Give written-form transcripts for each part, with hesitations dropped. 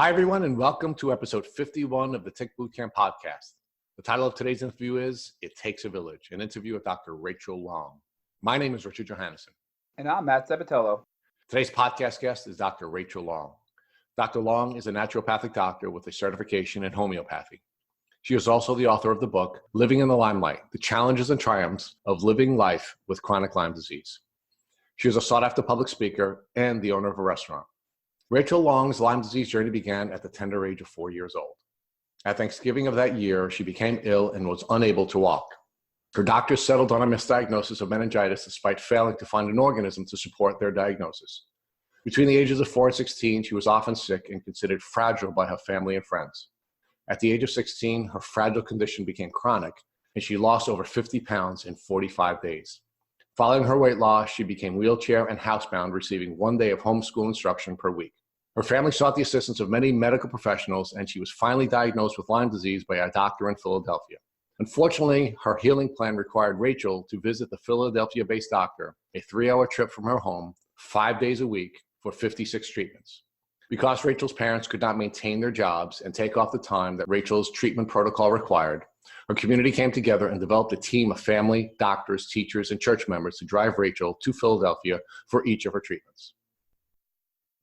Hi, everyone, and welcome to episode 51 of the Tick Bootcamp podcast. The title of today's interview is It Takes a Village, an interview with Dr. Rachel Long. My name is Richard Johannesson. And I'm Matt Zebatello. Today's podcast guest is Dr. Rachel Long. Dr. Long is a naturopathic doctor with a certification in homeopathy. She is also the author of the book, Living in the Lyme Light, The Challenges and Triumphs of Living Life with Chronic Lyme Disease. She is a sought-after public speaker and the owner of a restaurant. Rachel Long's Lyme disease journey began at the tender age of 4 years old. At Thanksgiving of that year, she became ill and was unable to walk. Her doctors settled on a misdiagnosis of meningitis despite failing to find an organism to support their diagnosis. Between the ages of 4 and 16, she was often sick and considered fragile by her family and friends. At the age of 16, her fragile condition became chronic, and she lost over 50 pounds in 45 days. Following her weight loss, she became wheelchair and housebound, receiving 1 day of homeschool instruction per week. Her family sought the assistance of many medical professionals, and she was finally diagnosed with Lyme disease by a doctor in Philadelphia. Unfortunately, her healing plan required Rachel to visit the Philadelphia-based doctor, a 3-hour trip from her home, 5 days a week for 56 treatments. Because Rachel's parents could not maintain their jobs and take off the time that Rachel's treatment protocol required, her community came together and developed a team of family, doctors, teachers, and church members to drive Rachel to Philadelphia for each of her treatments.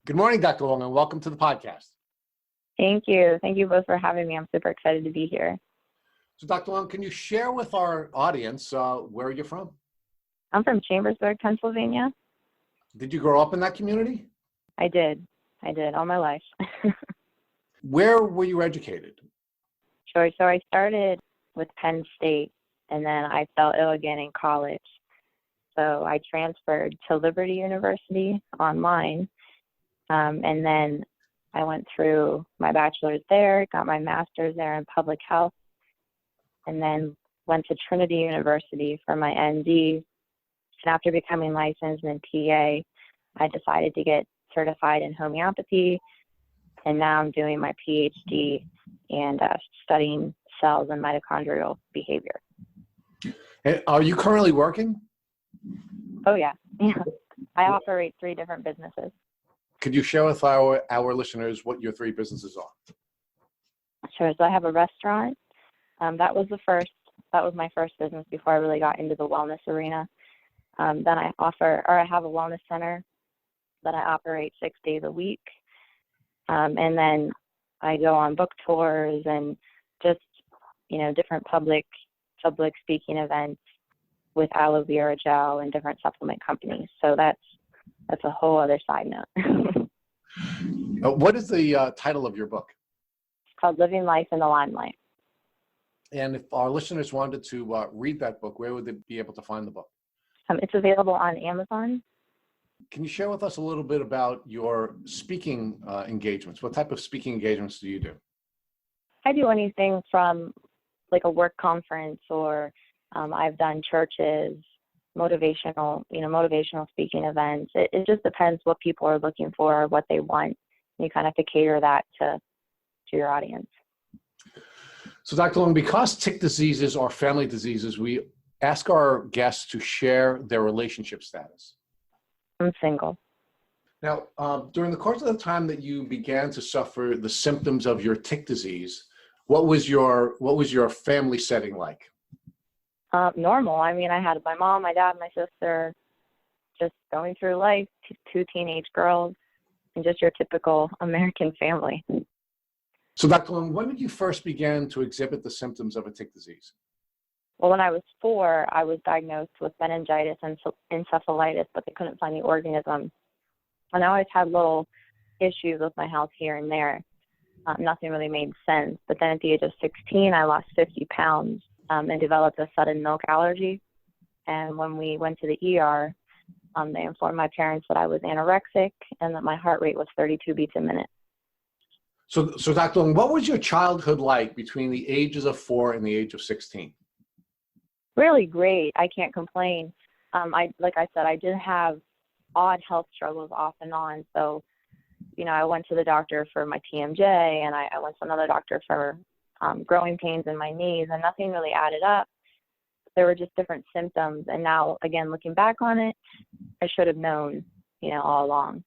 Good morning, Dr. Long, and welcome to the podcast. Thank you. Thank you both for having me. I'm super excited to be here. So, Dr. Long, can you share with our audience where you're from? I'm from Chambersburg, Pennsylvania. Did you grow up in that community? I did all my life. Where were you educated? Sure. So I started with Penn State, and then I fell ill again in college. So I transferred to Liberty University online, and then I went through my bachelor's there, got my master's there in public health, and then went to Trinity University for my MD. And after becoming licensed in PA, I decided to get certified in homeopathy, and now I'm doing my PhD and studying cells and mitochondrial behavior. And are you currently working? Oh, yeah. I operate 3 different businesses. Could you share with our listeners what your 3 businesses are? Sure. So I have a restaurant. That was my first business before I really got into the wellness arena. Then I have a wellness center that I operate 6 days a week. And then I go on book tours and just, different public speaking events with aloe vera gel and different supplement companies. So that's a whole other side note. What is the title of your book? It's called Living Life in the Lyme Light. And if our listeners wanted to read that book, where would they be able to find the book? It's available on Amazon. Can you share with us a little bit about your speaking engagements? What type of speaking engagements do you do? I do anything from like a work conference, or I've done churches, motivational speaking events. It just depends what people are looking for, what they want. You kind of have to cater that to your audience. So, Dr. Long, because tick diseases are family diseases, we ask our guests to share their relationship status. I'm single. Now, during the course of the time that you began to suffer the symptoms of your tick disease, what was your family setting like? Normal. I mean, I had my mom, my dad, my sister, just going through life, 2 teenage girls, and just your typical American family. So, Dr. Long, when did you first begin to exhibit the symptoms of a tick disease? Well, when I was 4, I was diagnosed with meningitis and encephalitis, but they couldn't find the organism. And I always had little issues with my health here and there. Nothing really made sense. But then at the age of 16, I lost 50 pounds and developed a sudden milk allergy. And when we went to the ER, they informed my parents that I was anorexic and that my heart rate was 32 beats a minute. So Dr. Long, what was your childhood like between the ages of 4 and the age of 16? Really great. I can't complain. Like I said, I did have odd health struggles off and on. So, I went to the doctor for my TMJ, and I went to another doctor for growing pains in my knees, and nothing really added up. There were just different symptoms. And now, again, looking back on it, I should have known, all along.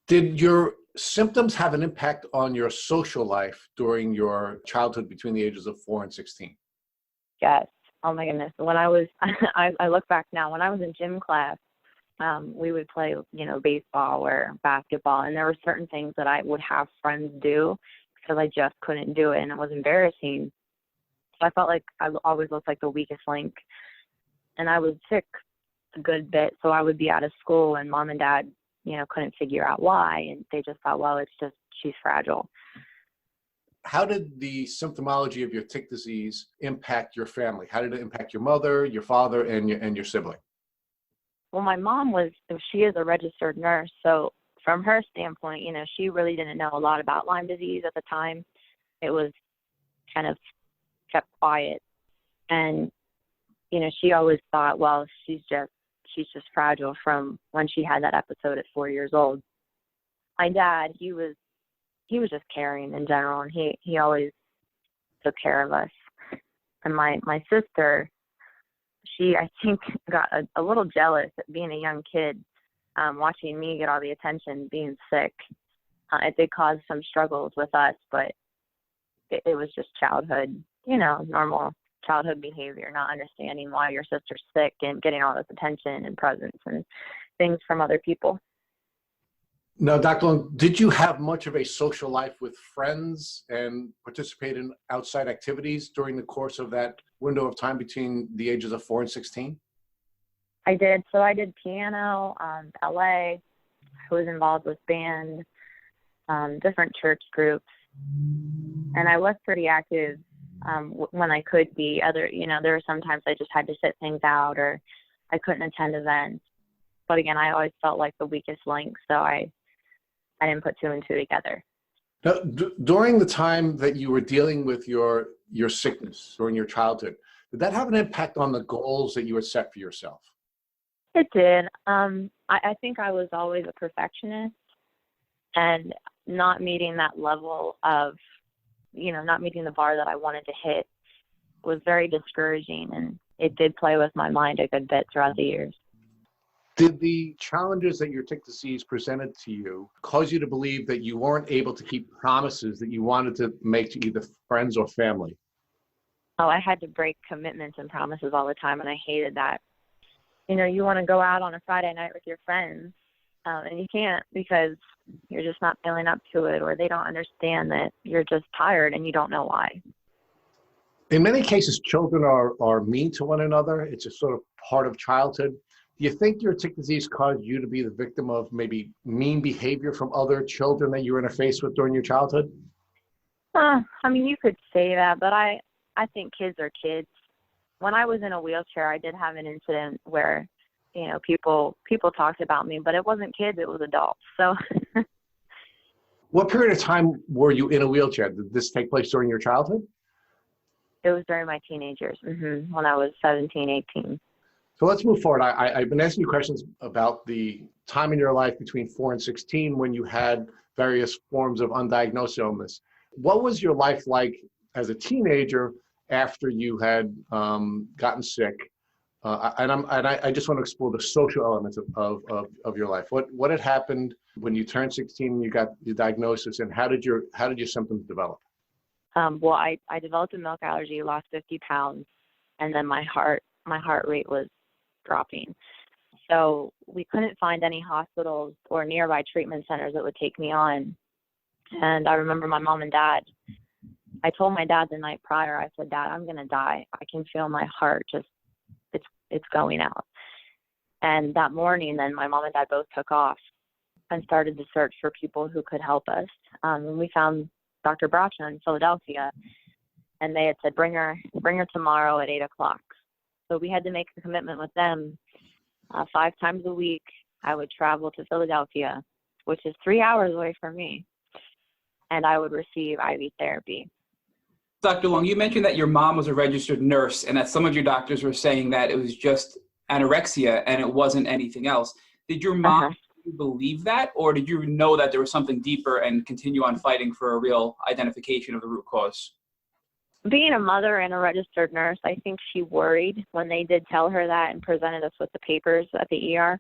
Did your symptoms have an impact on your social life during your childhood between the ages of 4 and 16. Yes. Oh my goodness. When I was, I look back now, when I was in gym class, we would play, baseball or basketball, and there were certain things that I would have friends do because I just couldn't do it, and it was embarrassing. So I felt like I always looked like the weakest link, and I was sick a good bit, so I would be out of school, and mom and dad, couldn't figure out why, and they just thought, well, it's just she's fragile. How did the symptomology of your tick disease impact your family? How did it impact your mother, your father, and your sibling? Well, my mom she is a registered nurse, so from her standpoint, she really didn't know a lot about Lyme disease at the time. It was kind of kept quiet, and she always thought, well, she's just fragile from when she had that episode at 4 years old. My dad, he was just caring in general, and he always took care of us. And my sister, she, I think, got a little jealous at being a young kid, watching me get all the attention being sick. It did cause some struggles with us, but it was just childhood, normal childhood behavior, not understanding why your sister's sick and getting all this attention and presents and things from other people. Now, Dr. Long, did you have much of a social life with friends and participate in outside activities during the course of that window of time between the ages of 4 and 16? I did. So I did piano, ballet. I was involved with band, different church groups, and I was pretty active when I could be. There were sometimes I just had to sit things out, or I couldn't attend events. But again, I always felt like the weakest link, so I didn't put two and two together. Now, during the time that you were dealing with your sickness during your childhood, did that have an impact on the goals that you had set for yourself? It did. I think I was always a perfectionist, and not meeting that level of, not meeting the bar that I wanted to hit was very discouraging, and it did play with my mind a good bit throughout the years. Did the challenges that your tick disease presented to you cause you to believe that you weren't able to keep promises that you wanted to make to either friends or family? Oh, I had to break commitments and promises all the time, and I hated that. You want to go out on a Friday night with your friends, and you can't because you're just not feeling up to it, or they don't understand that you're just tired and you don't know why. In many cases, children are mean to one another. It's a sort of part of childhood. Do you think your tick disease caused you to be the victim of maybe mean behavior from other children that you were interfaced with during your childhood? You could say that, but I think kids are kids. When I was in a wheelchair, I did have an incident where, people talked about me, but it wasn't kids, it was adults. So. What period of time were you in a wheelchair? Did this take place during your childhood? It was during my teenage years, when I was 17, 18. So let's move forward. I've been asking you questions about the time in your life between 4 and 16 when you had various forms of undiagnosed illness. What was your life like as a teenager after you had gotten sick? I just want to explore the social elements of your life. What had happened when you turned 16 and you got the diagnosis, and how did your symptoms develop? Well, I developed a milk allergy, lost 50 pounds, and then my heart rate was dropping. So we couldn't find any hospitals or nearby treatment centers that would take me on. And I remember my mom and dad, I told my dad the night prior, I said, Dad, I'm going to die. I can feel my heart it's going out. And that morning, then my mom and dad both took off and started to search for people who could help us. And we found Dr. Bracha in Philadelphia, and they had said, bring her tomorrow at 8:00. So we had to make a commitment with them. 5 times a week, I would travel to Philadelphia, which is 3 hours away from me, and I would receive IV therapy. Dr. Long, you mentioned that your mom was a registered nurse and that some of your doctors were saying that it was just anorexia and it wasn't anything else. Did your mom believe that, or did you know that there was something deeper and continue on fighting for a real identification of the root cause? Being a mother and a registered nurse, I think she worried when they did tell her that and presented us with the papers at the ER.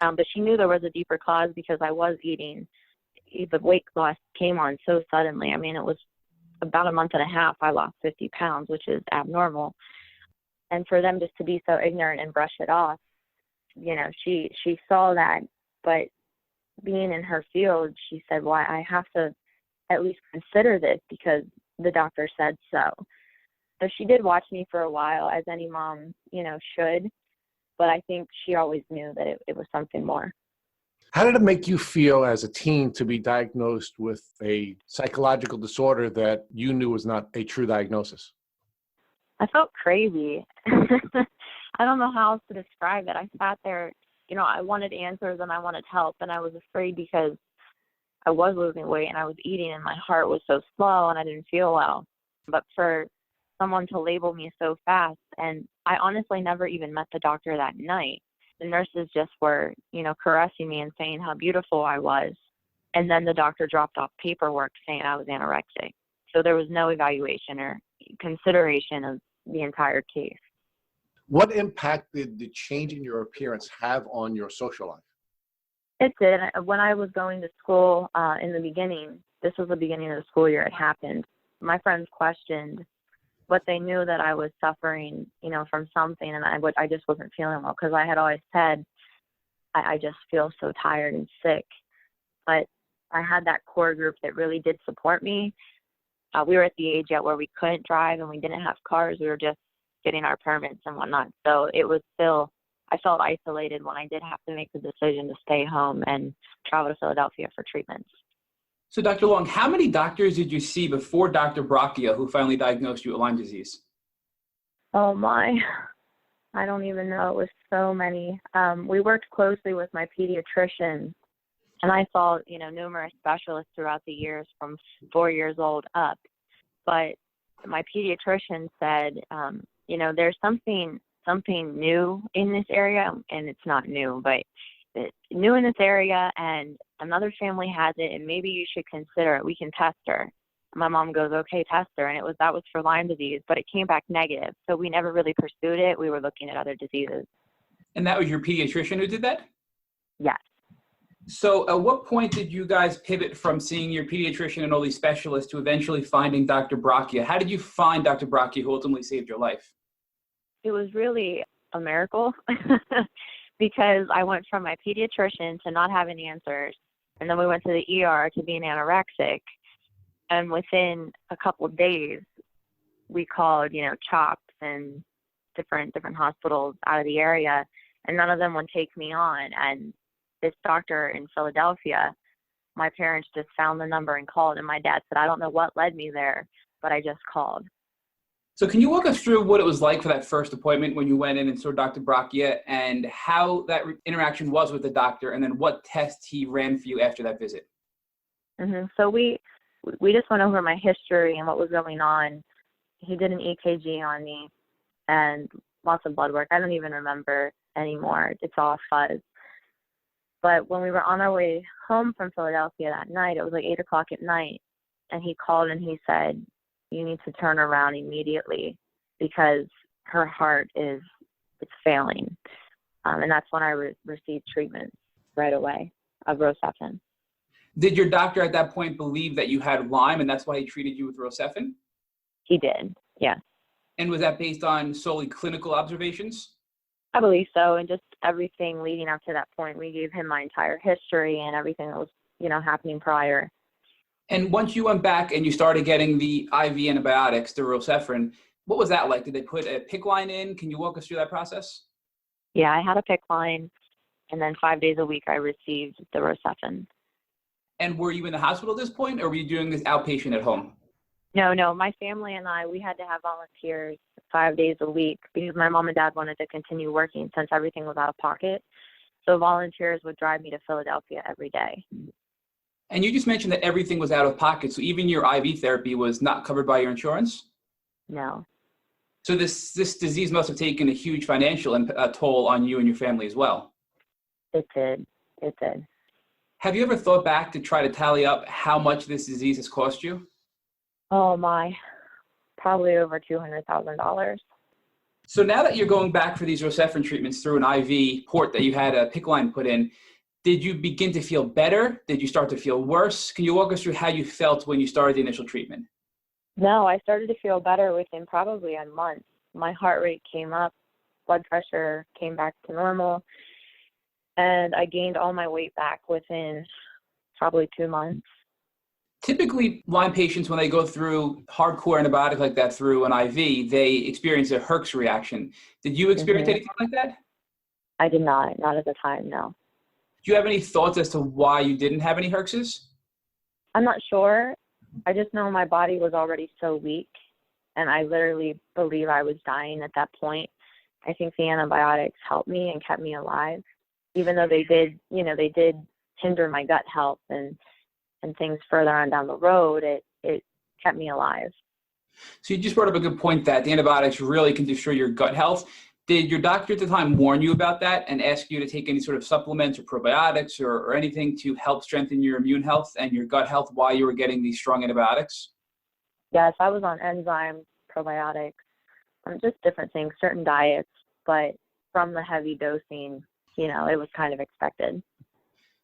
But she knew there was a deeper cause because I was eating, the weight loss came on so suddenly. I mean, it was about a month and a half, I lost 50 pounds, which is abnormal. And for them just to be so ignorant and brush it off, you know, she saw that, but being in her field, she said, well, I have to at least consider this because the doctor said so. So she did watch me for a while, as any mom, you know, should, but I think she always knew that it was something more. How did it make you feel as a teen to be diagnosed with a psychological disorder that you knew was not a true diagnosis? I felt crazy. I don't know how else to describe it. I sat there, you know, I wanted answers and I wanted help, and I was afraid because I was losing weight and I was eating and my heart was so slow and I didn't feel well. But for someone to label me so fast, and I honestly never even met the doctor that night. The nurses just were, you know, caressing me and saying how beautiful I was. And then the doctor dropped off paperwork saying I was anorexic. So there was no evaluation or consideration of the entire case. What impact did the change in your appearance have on your social life? It did. When I was going to school in the beginning, this was the beginning of the school year, it happened. My friends questioned, but they knew that I was suffering, you know, from something, and I just wasn't feeling well because I had always said, I just feel so tired and sick. But I had that core group that really did support me. We were at the age yet where we couldn't drive and we didn't have cars. We were just getting our permits and whatnot. So it was still, I felt isolated when I did have to make the decision to stay home and travel to Philadelphia for treatments. So Dr. Long, how many doctors did you see before Dr. Bracchia, who finally diagnosed you with Lyme disease? Oh my, I don't even know. It was so many. We worked closely with my pediatrician, and I saw, you know, numerous specialists throughout the years from 4 years old up. But my pediatrician said, you know, there's something new in this area, and it's not new, but it's new in this area, and another family has it, and maybe you should consider it. We can test her. My mom goes, okay, test her. And that was for Lyme disease, but it came back negative. So we never really pursued it. We were looking at other diseases. And that was your pediatrician who did that? Yes. So at what point did you guys pivot from seeing your pediatrician and all these specialists to eventually finding Dr. Bracchia? How did you find Dr. Bracchia, who ultimately saved your life? It was really a miracle because I went from my pediatrician to not having answers. And then we went to the ER to being anorexic. And within a couple of days, we called, you know, CHOPS and different hospitals out of the area, and none of them would take me on. And this doctor in Philadelphia, my parents just found the number and called, and my dad said, I don't know what led me there, but I just called. So can you walk us through what it was like for that first appointment when you went in and saw Dr. Bracchia, and how that interaction was with the doctor, and then what tests he ran for you after that visit? Mm-hmm. So we just went over my history and what was going on. He did an EKG on me and lots of blood work. I don't even remember anymore. It's all fuzz. But when we were on our way home from Philadelphia that night, it was like 8 o'clock at night, and he called and he said, you need to turn around immediately because her heart it's failing. And that's when I received treatment right away of Rocephin. Did your doctor at that point believe that you had Lyme, and that's why he treated you with Rocephin? He did, yeah. And was that based on solely clinical observations? I believe so, and just everything leading up to that point. We gave him my entire history and everything that was, you know, happening prior. And once you went back and you started getting the IV antibiotics, the Rocephin, what was that like? Did they put a PICC line in? Can you walk us through that process? Yeah, I had a PICC line, and then 5 days a week I received the Rocephin. And were you in the hospital at this point, or were you doing this outpatient at home? No, my family and I, we had to have volunteers 5 days a week because my mom and dad wanted to continue working since everything was out of pocket. So volunteers would drive me to Philadelphia every day. And you just mentioned that everything was out of pocket, so even your IV therapy was not covered by your insurance? No. So this disease must have taken a huge financial toll on you and your family as well. It did. Have you ever thought back to try to tally up how much this disease has cost you? Oh my, probably over $200,000. So now that you're going back for these Rocephin treatments through an IV port that you had a PICC line put in, Did you begin to feel better? Did you start to feel worse? Can you walk us through how you felt when you started the initial treatment? No, I started to feel better within probably a month. My heart rate came up, blood pressure came back to normal, and I gained all my weight back within probably 2 months. Typically, Lyme patients, when they go through hardcore antibiotic like that through an IV, they experience a Herx reaction. Did you experience anything like that? I did not at the time, no. Do you have any thoughts as to why you didn't have any Herxes? I'm not sure. I just know my body was already so weak, and I literally believe I was dying at that point. I think the antibiotics helped me and kept me alive, even though they did hinder my gut health and things further on down the road. It kept me alive. So you just brought up a good point that the antibiotics really can destroy your gut health. Did your doctor at the time warn you about that and ask you to take any sort of supplements or probiotics or anything to help strengthen your immune health and your gut health while you were getting these strong antibiotics? Yes, I was on enzymes, probiotics, just different things, certain diets, but from the heavy dosing, it was kind of expected.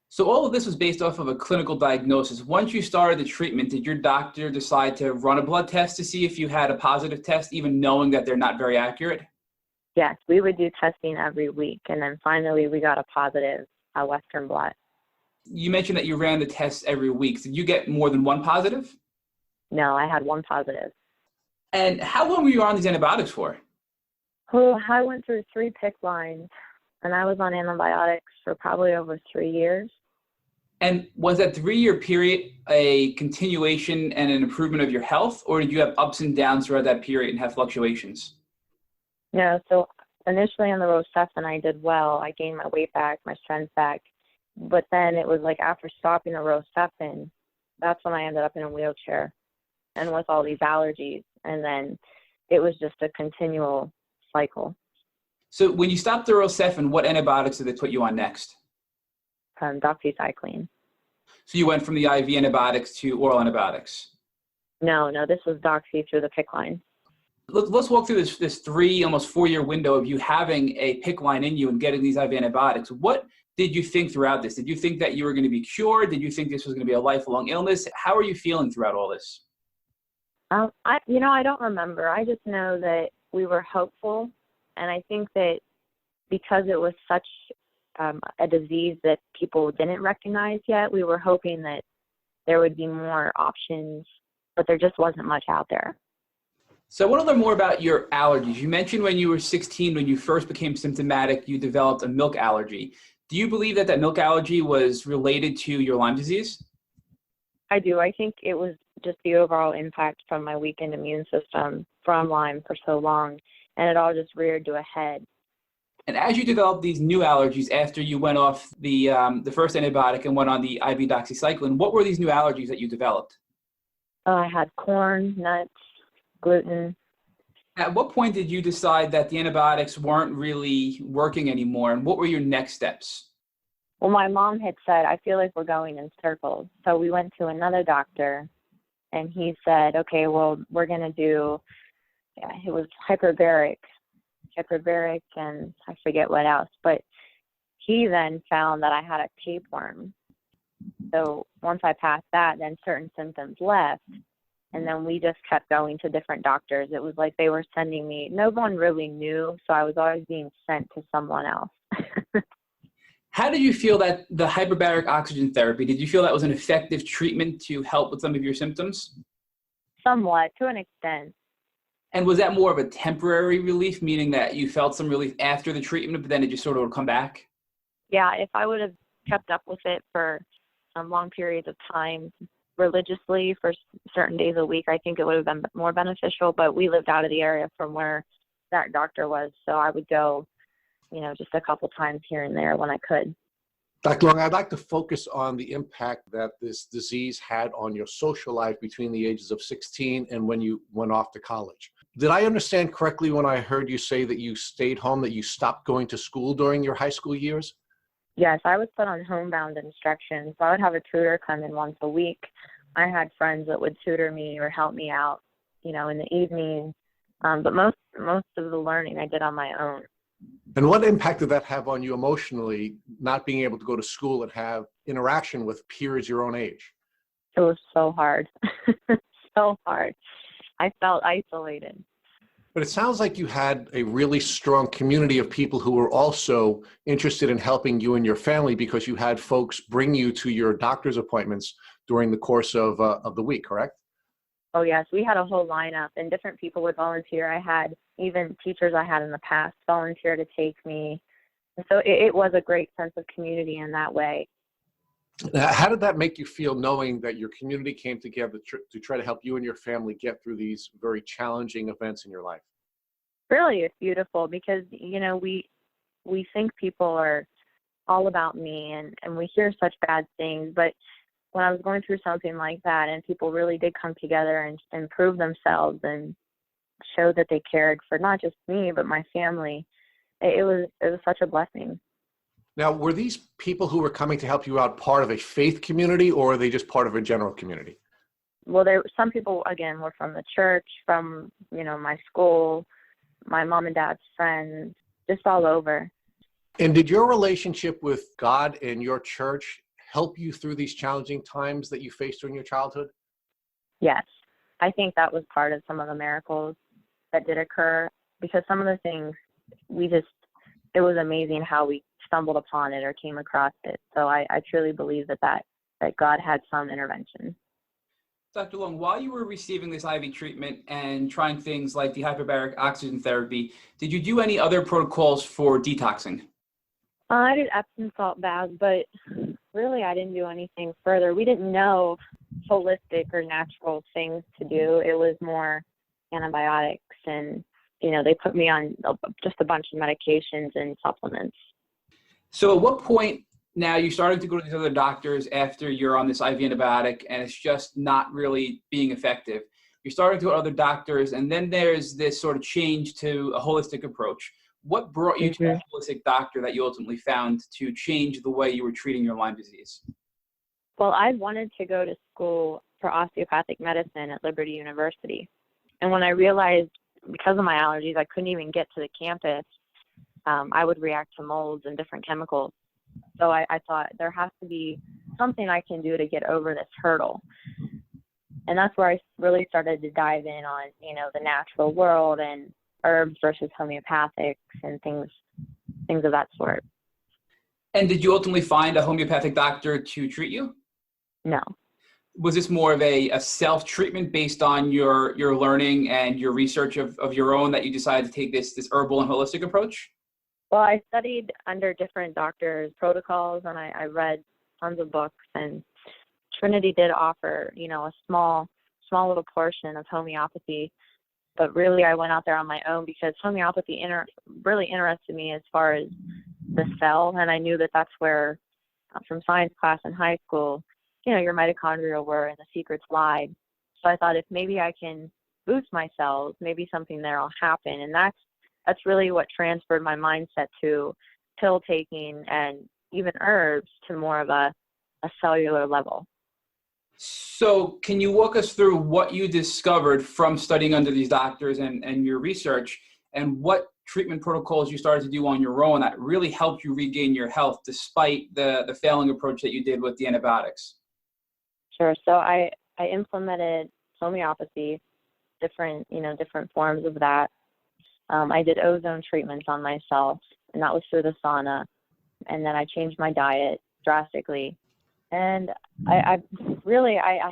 So all of this was based off of a clinical diagnosis. Once you started the treatment, did your doctor decide to run a blood test to see if you had a positive test, even knowing that they're not very accurate? Yes, we would do testing every week, and then finally we got a positive Western blot. You mentioned that you ran the tests every week. Did you get more than one positive? No, I had one positive. And how long were you on these antibiotics for? Oh, I went through 3 PICC lines, and I was on antibiotics for probably over 3 years. And was that 3-year period a continuation and an improvement of your health, or did you have ups and downs throughout that period and have fluctuations? No, so initially on the Rocephin, I did well. I gained my weight back, my strength back. But then it was like after stopping the Rocephin, that's when I ended up in a wheelchair and with all these allergies. And then it was just a continual cycle. So when you stopped the Rocephin, what antibiotics did they put you on next? Doxycycline. So you went from the IV antibiotics to oral antibiotics? No, this was Doxy through the PICC line. Let's walk through this 3, almost 4-year window of you having a PICC line in you and getting these IV antibiotics. What did you think throughout this? Did you think that you were going to be cured? Did you think this was going to be a lifelong illness? How are you feeling throughout all this? I don't remember. I just know that we were hopeful, and I think that because it was such a disease that people didn't recognize yet, we were hoping that there would be more options, but there just wasn't much out there. So I want to learn more about your allergies. You mentioned when you were 16, when you first became symptomatic, you developed a milk allergy. Do you believe that milk allergy was related to your Lyme disease? I do. I think it was just the overall impact from my weakened immune system from Lyme for so long, and it all just reared to a head. And as you developed these new allergies after you went off the first antibiotic and went on the IV doxycycline, what were these new allergies that you developed? I had corn, nuts, gluten. At what point did you decide that the antibiotics weren't really working anymore, and what were your next steps? Well, my mom had said, I feel like we're going in circles. So we went to another doctor, and he said, okay, well, we're going to do, it was hyperbaric, and I forget what else. But he then found that I had a tapeworm. So once I passed that, then certain symptoms left. And then we just kept going to different doctors. It was like they were sending me, no one really knew, so I was always being sent to someone else. How did you feel that the hyperbaric oxygen therapy, did you feel that was an effective treatment to help with some of your symptoms? Somewhat, to an extent. And was that more of a temporary relief, meaning that you felt some relief after the treatment, but then it just sort of would come back? Yeah, if I would have kept up with it for long periods of time, religiously for certain days a week, I think it would have been more beneficial, but we lived out of the area from where that doctor was, so I would go, just a couple times here and there when I could. Dr. Long, I'd like to focus on the impact that this disease had on your social life between the ages of 16 and when you went off to college. Did I understand correctly when I heard you say that you stayed home, that you stopped going to school during your high school years? Yes, I was put on homebound instruction, so I would have a tutor come in once a week. I had friends that would tutor me or help me out, in the evening. But most of the learning I did on my own. And what impact did that have on you emotionally, not being able to go to school and have interaction with peers your own age? It was so hard. So hard. I felt isolated. But it sounds like you had a really strong community of people who were also interested in helping you and your family, because you had folks bring you to your doctor's appointments during the course of the week, correct? Oh, yes. We had a whole lineup, and different people would volunteer. I had even teachers I had in the past volunteer to take me. And so it was a great sense of community in that way. How did that make you feel, knowing that your community came together to try to help you and your family get through these very challenging events in your life? Really, it's beautiful because, we think people are all about me, and we hear such bad things. But when I was going through something like that, and people really did come together and prove themselves and show that they cared for not just me, but my family, it was such a blessing. Now, were these people who were coming to help you out part of a faith community, or are they just part of a general community? Well, some people, again, were from the church, from, my school, my mom and dad's friends, just all over. And did your relationship with God and your church help you through these challenging times that you faced during your childhood? Yes. I think that was part of some of the miracles that did occur, because some of the things it was amazing how we stumbled upon it or came across it. So I truly believe that God had some intervention. Dr. Long, while you were receiving this IV treatment and trying things like the hyperbaric oxygen therapy, did you do any other protocols for detoxing? I did Epsom salt baths, but really I didn't do anything further. We didn't know holistic or natural things to do. It was more antibiotics, and they put me on just a bunch of medications and supplements. So at what point now you started to go to these other doctors after you're on this IV antibiotic and it's just not really being effective? You're starting to go to other doctors, and then there's this sort of change to a holistic approach. What brought you to a holistic doctor that you ultimately found to change the way you were treating your Lyme disease? Well, I wanted to go to school for osteopathic medicine at Liberty University. And when I realized, because of my allergies, I couldn't even get to the campus, I would react to molds and different chemicals. So I thought there has to be something I can do to get over this hurdle. And that's where I really started to dive in on, the natural world and herbs versus homeopathics and things of that sort. And did you ultimately find a homeopathic doctor to treat you? No. Was this more of a self-treatment based on your learning and your research of your own that you decided to take this herbal and holistic approach? Well, I studied under different doctors' protocols, and I read tons of books, and Trinity did offer, a small little portion of homeopathy. But really, I went out there on my own because homeopathy really interested me as far as the cell, and I knew that that's where, from science class in high school, your mitochondria were and the secrets lied. So I thought, if maybe I can boost my cells, maybe something there will happen. And that's really what transferred my mindset to pill taking and even herbs to more of a cellular level. So can you walk us through what you discovered from studying under these doctors and your research, and what treatment protocols you started to do on your own that really helped you regain your health despite the failing approach that you did with the antibiotics? Sure. So I implemented homeopathy, different forms of that. I did ozone treatments on myself, and that was through the sauna. And then I changed my diet drastically. And I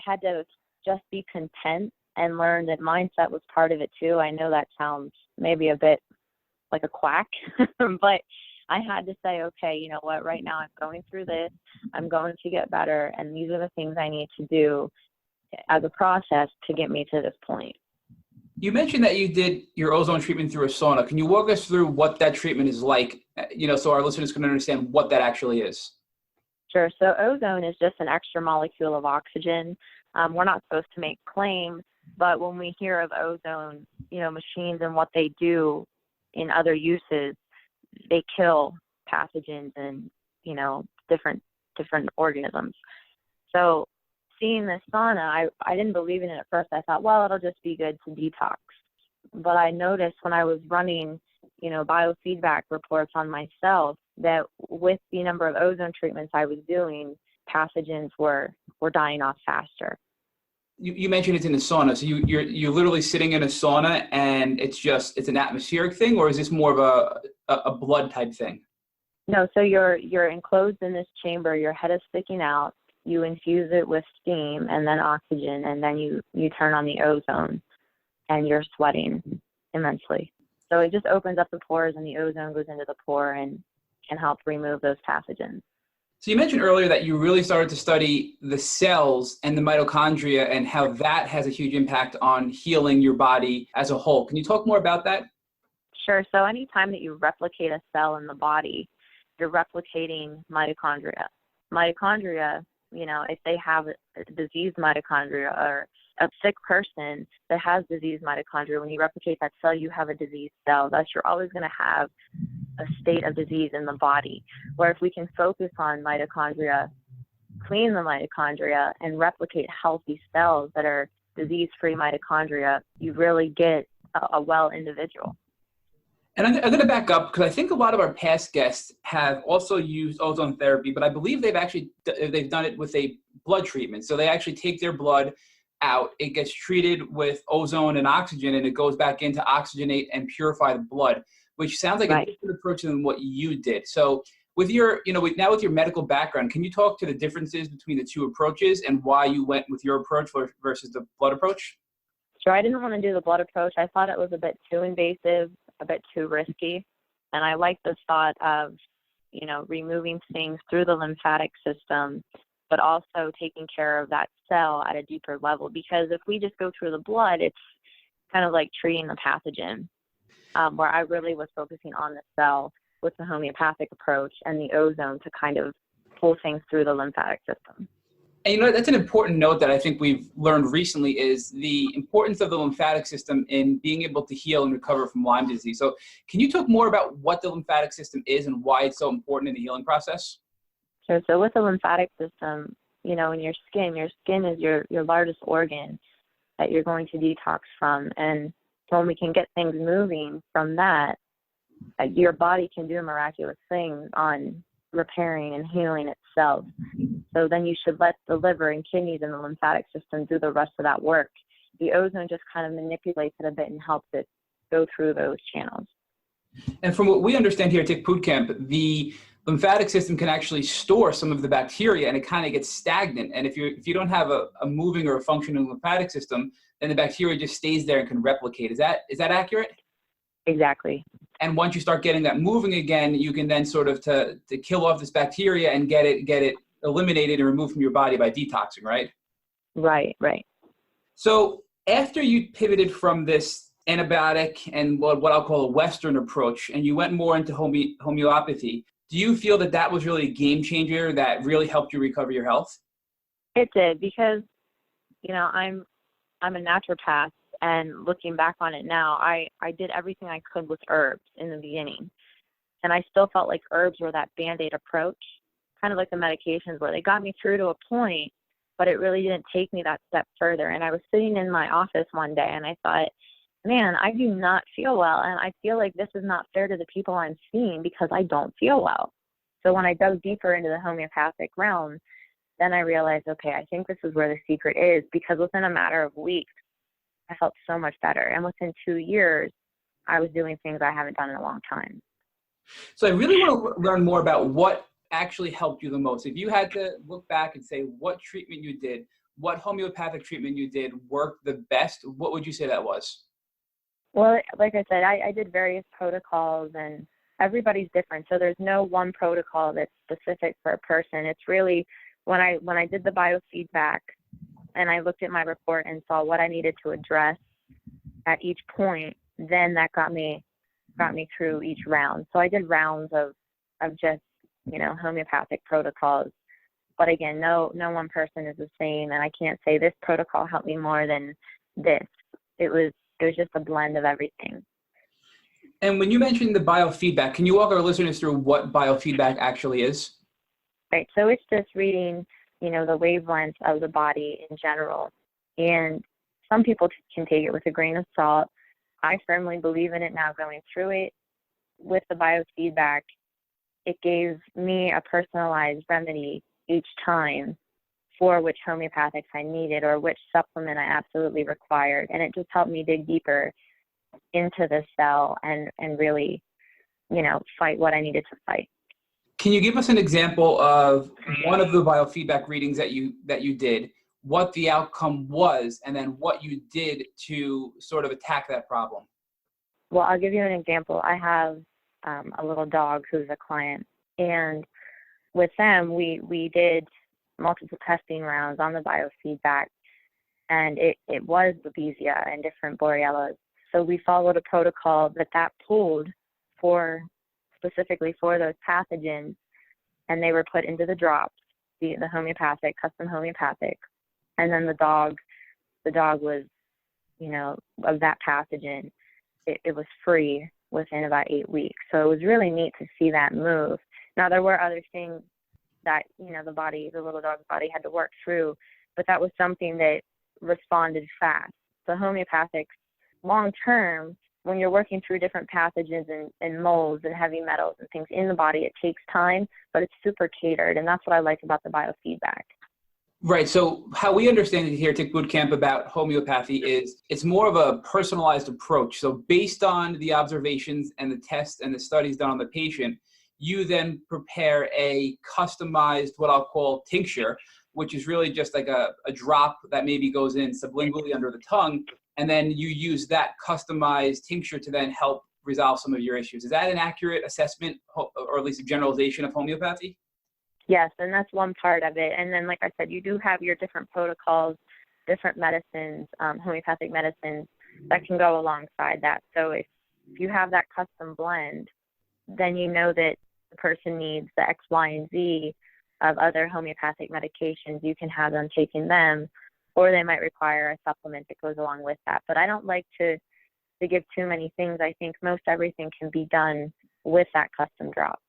had to just be content and learn that mindset was part of it too. I know that sounds maybe a bit like a quack, but I had to say, okay, you know what, right now I'm going through this, I'm going to get better, and these are the things I need to do as a process to get me to this point. You mentioned that you did your ozone treatment through a sauna. Can you walk us through what that treatment is like, so our listeners can understand what that actually is? Sure. So ozone is just an extra molecule of oxygen. We're not supposed to make claims, but when we hear of ozone, machines and what they do in other uses, they kill pathogens and, different organisms. So seeing this sauna, I didn't believe in it at first. I thought, well, it'll just be good to detox. But I noticed when I was running, biofeedback reports on myself that with the number of ozone treatments I was doing, pathogens were dying off faster. You mentioned it's in a sauna, so you're literally sitting in a sauna, and it's an atmospheric thing, or is this more of a blood type thing? No, so you're enclosed in this chamber. Your head is sticking out. You infuse it with steam and then oxygen, and then you turn on the ozone, and you're sweating immensely. So it just opens up the pores, and the ozone goes into the pore and can help remove those pathogens. So you mentioned earlier that you really started to study the cells and the mitochondria and how that has a huge impact on healing your body as a whole. Can you talk more about that? Sure. So anytime that you replicate a cell in the body, you're replicating mitochondria. Mitochondria, if they have a diseased mitochondria or a sick person that has diseased mitochondria, when you replicate that cell, you have a diseased cell. Thus, you're always going to have a state of disease in the body. Where if we can focus on mitochondria, clean the mitochondria, and replicate healthy cells that are disease-free mitochondria, you really get a well individual. And I'm going to back up because I think a lot of our past guests have also used ozone therapy, but I believe they've done it with a blood treatment. So they actually take their blood out, it gets treated with ozone and oxygen, and it goes back in to oxygenate and purify the blood, which sounds like a different approach than what you did. So with your, now with your medical background, can you talk to the differences between the two approaches and why you went with your approach versus the blood approach? Sure. I didn't want to do the blood approach. I thought it was a bit too invasive, a bit too risky. And I like the thought of, removing things through the lymphatic system, but also taking care of that cell at a deeper level. Because if we just go through the blood, it's kind of like treating the pathogen, where I really was focusing on the cell with the homeopathic approach and the ozone to kind of pull things through the lymphatic system. And that's an important note that I think we've learned recently is the importance of the lymphatic system in being able to heal and recover from Lyme disease. So can you talk more about what the lymphatic system is and why it's so important in the healing process? Sure. So with the lymphatic system, in your skin is your largest organ that you're going to detox from. And when we can get things moving from that, your body can do miraculous things on repairing and healing itself. So then you should let the liver and kidneys and the lymphatic system do the rest of that work. The ozone just kind of manipulates it a bit and helps it go through those channels. And from what we understand here at Tick Boot Camp, the lymphatic system can actually store some of the bacteria, and it kind of gets stagnant. And if you don't have a moving or a functioning lymphatic system, then the bacteria just stays there and can replicate. Is that accurate? Exactly. And once you start getting that moving again, you can then sort of to kill off this bacteria and get it eliminated and removed from your body by detoxing, right? Right. So after you pivoted from this antibiotic and what I'll call a Western approach, and you went more into homeopathy, do you feel that was really a game changer that really helped you recover your health? It did, because, I'm a naturopath. And looking back on it now, I did everything I could with herbs in the beginning. And I still felt like herbs were that Band-Aid approach, kind of like the medications where they got me through to a point, but it really didn't take me that step further. And I was sitting in my office one day and I thought, man, I do not feel well. And I feel like this is not fair to the people I'm seeing because I don't feel well. So when I dug deeper into the homeopathic realm, then I realized, okay, I think this is where the secret is, because within a matter of weeks, I felt so much better. And within 2 years, I was doing things I haven't done in a long time. So I really want to learn more about what actually helped you the most. If you had to look back and say what treatment you did, what homeopathic treatment you did worked the best, what would you say that was? Well, like I said, I did various protocols, and everybody's different. So there's no one protocol that's specific for a person. It's really when I did the biofeedback, and I looked at my report and saw what I needed to address at each point, then that got me through each round. So I did rounds of just, homeopathic protocols. But again, no one person is the same, and I can't say this protocol helped me more than this. It was just a blend of everything. And when you mentioned the biofeedback, can you walk our listeners through what biofeedback actually is? Right. So it's just reading the wavelengths of the body in general. And some people can take it with a grain of salt. I firmly believe in it now going through it. with the biofeedback, it gave me a personalized remedy each time for which homeopathics I needed or which supplement I absolutely required. And it just helped me dig deeper into the cell and really, fight what I needed to fight. Can you give us an example of one of the biofeedback readings that you did, what the outcome was, and then what you did to sort of attack that problem? Well, I'll give you an example. I have a little dog who's a client, and with them, we did multiple testing rounds on the biofeedback, and it was Babesia and different Borrelias. So we followed a protocol that pulled specifically for those pathogens, and they were put into the drops, the homeopathic, custom homeopathic, and then the dog was, of that pathogen, it was free within about 8 weeks. So it was really neat to see that move. Now, there were other things that, the little dog's body had to work through, but that was something that responded fast. So homeopathics, long term, when you're working through different pathogens and molds and heavy metals and things in the body, it takes time, but it's super catered, and that's what I like about the biofeedback. Right. So how we understand it here at Tick Bootcamp about homeopathy is it's more of a personalized approach. So based on the observations and the tests and the studies done on the patient, you then prepare a customized, what I'll call tincture, which is really just like a drop that maybe goes in sublingually under the tongue. And then you use that customized tincture to then help resolve some of your issues. Is that an accurate assessment or at least a generalization of homeopathy? Yes, and that's one part of it. And then, like I said, you do have your different protocols, different medicines, homeopathic medicines that can go alongside that. So if you have that custom blend, then you know that the person needs the X, Y, and Z of other homeopathic medications. You can have them taking them, or they might require a supplement that goes along with that. But I don't like to give too many things. I think most everything can be done with that custom drop.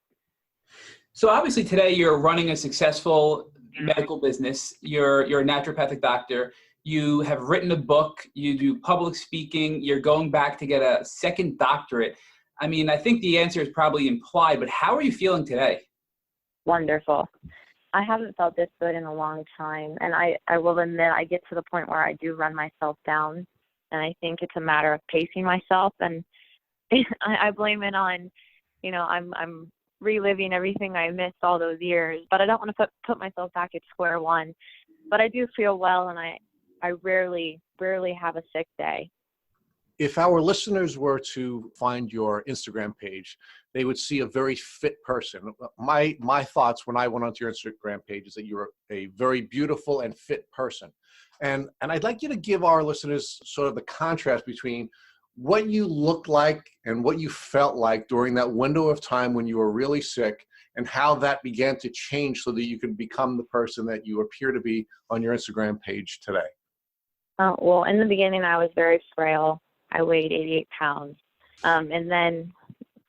So obviously today you're running a successful medical business. You're a naturopathic doctor. You have written a book. You do public speaking. You're going back to get a second doctorate. I mean, I think the answer is probably implied, but how are you feeling today? Wonderful. I haven't felt this good in a long time. And I will admit, I get to the point where I do run myself down. And I think it's a matter of pacing myself. And I blame it on, I'm reliving everything I missed all those years. But I don't want to put myself back at square one. But I do feel well, and I rarely have a sick day. If our listeners were to find your Instagram page, they would see a very fit person. My thoughts when I went onto your Instagram page is that you're a very beautiful and fit person. And I'd like you to give our listeners sort of the contrast between what you looked like and what you felt like during that window of time when you were really sick, and how that began to change so that you could become the person that you appear to be on your Instagram page today. Well, in the beginning, I was very frail. I weighed 88 pounds. And then,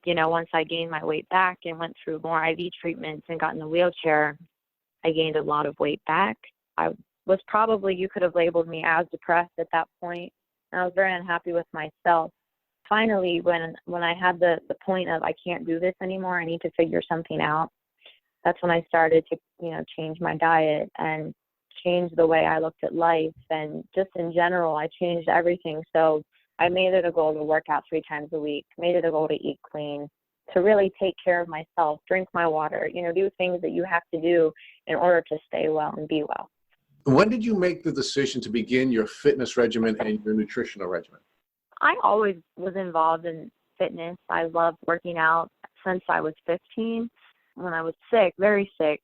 once I gained my weight back and went through more IV treatments and got in the wheelchair, I gained a lot of weight back. I was probably, you could have labeled me as depressed at that point. And I was very unhappy with myself. Finally, when I had the point of I can't do this anymore, I need to figure something out, that's when I started to, change my diet and change the way I looked at life. And just in general, I changed everything. So I made it a goal to work out 3 times a week, made it a goal to eat clean, to really take care of myself, drink my water, do things that you have to do in order to stay well and be well. When did you make the decision to begin your fitness regimen and your nutritional regimen? I always was involved in fitness. I loved working out since I was 15. When I was sick, very sick,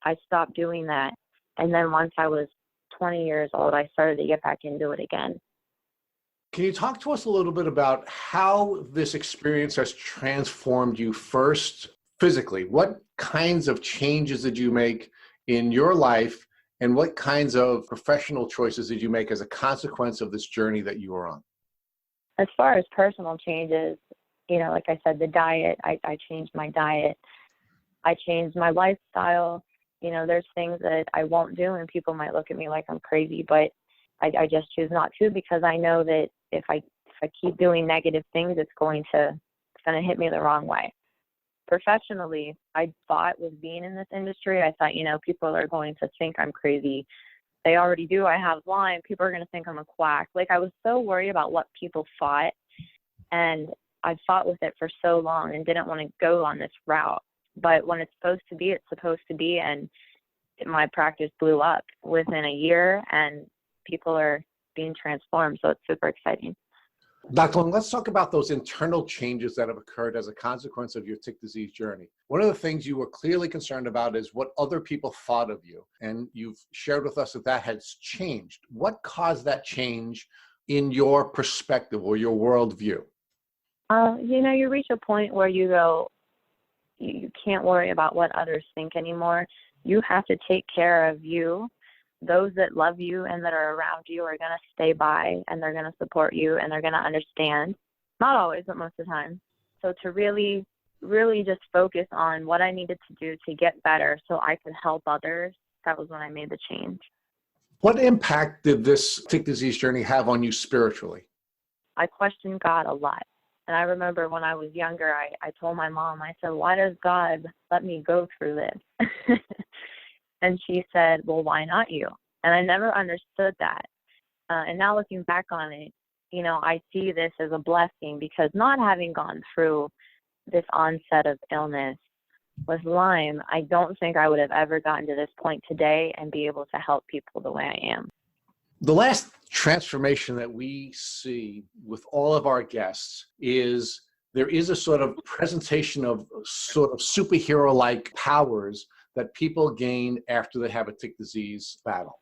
I stopped doing that. And then once I was 20 years old, I started to get back into it again. Can you talk to us a little bit about how this experience has transformed you first physically? What kinds of changes did you make in your life, and what kinds of professional choices did you make as a consequence of this journey that you were on? As far as personal changes, like I said, the diet, I changed my diet. I changed my lifestyle. There's things that I won't do, and people might look at me like I'm crazy, but I just choose not to, because I know that if I keep doing negative things, it's going to going to hit me the wrong way. Professionally, I thought with being in this industry, I thought, people are going to think I'm crazy. They already do. I have Lyme. People are going to think I'm a quack. Like, I was so worried about what people thought, and I fought with it for so long and didn't want to go on this route. But when it's supposed to be, it's supposed to be, and my practice blew up within a year, and people are being transformed, so it's super exciting. Dr. Long, let's talk about those internal changes that have occurred as a consequence of your tick disease journey. One of the things you were clearly concerned about is what other people thought of you, and you've shared with us that that has changed. What caused that change in your perspective or your worldview? You reach a point where you go, you can't worry about what others think anymore. You have to take care of you. Those that love you and that are around you are going to stay by, and they're going to support you, and they're going to understand. Not always, but most of the time. So to really, really just focus on what I needed to do to get better so I could help others, that was when I made the change. What impact did this tick disease journey have on you spiritually? I questioned God a lot. And I remember when I was younger, I told my mom, I said, why does God let me go through this? And she said, well, why not you? And I never understood that. And now looking back on it, I see this as a blessing, because not having gone through this onset of illness with Lyme, I don't think I would have ever gotten to this point today and be able to help people the way I am. The last transformation that we see with all of our guests is there is a sort of presentation of sort of superhero-like powers that people gain after they have a tick disease battle.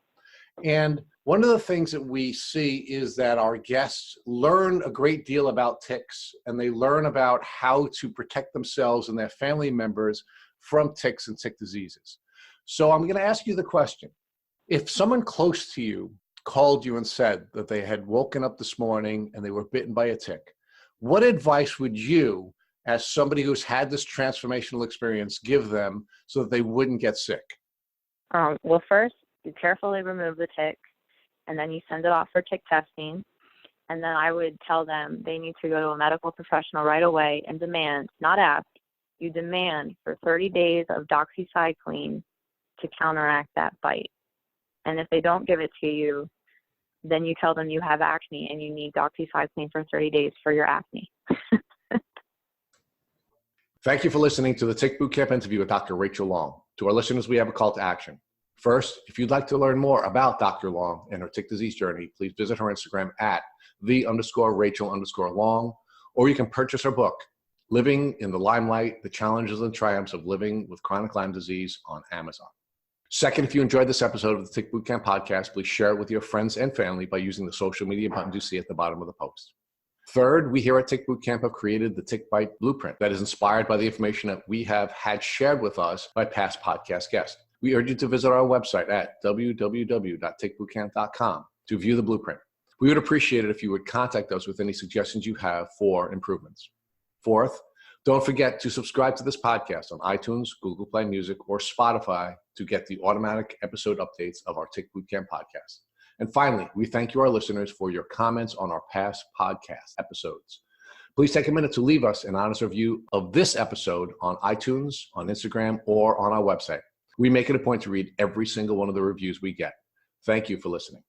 And one of the things that we see is that our guests learn a great deal about ticks, and they learn about how to protect themselves and their family members from ticks and tick diseases. So I'm going to ask you the question. If someone close to you called you and said that they had woken up this morning and they were bitten by a tick, what advice would you, as somebody who's had this transformational experience, give them so that they wouldn't get sick? Well, first, you carefully remove the tick, and then you send it off for tick testing. And then I would tell them they need to go to a medical professional right away and demand, not ask, you demand for 30 days of doxycycline to counteract that bite. And if they don't give it to you, then you tell them you have acne and you need doxycycline for 30 days for your acne. Thank you for listening to the Tick Bootcamp interview with Dr. Rachel Long. To our listeners, we have a call to action. First, if you'd like to learn more about Dr. Long and her tick disease journey, please visit her Instagram at _Rachel_Long, or you can purchase her book, Living in the Lyme Light, The Challenges and Triumphs of Living with Chronic Lyme Disease, on Amazon. Second, if you enjoyed this episode of the Tick Bootcamp podcast, please share it with your friends and family by using the social media buttons you see at the bottom of the post. Third, we here at Tick Bootcamp have created the Tick Bite Blueprint that is inspired by the information that we have had shared with us by past podcast guests. We urge you to visit our website at www.tickbootcamp.com to view the blueprint. We would appreciate it if you would contact us with any suggestions you have for improvements. Fourth, don't forget to subscribe to this podcast on iTunes, Google Play Music, or Spotify to get the automatic episode updates of our Tick Bootcamp podcast. And finally, we thank you, our listeners, for your comments on our past podcast episodes. Please take a minute to leave us an honest review of this episode on iTunes, on Instagram, or on our website. We make it a point to read every single one of the reviews we get. Thank you for listening.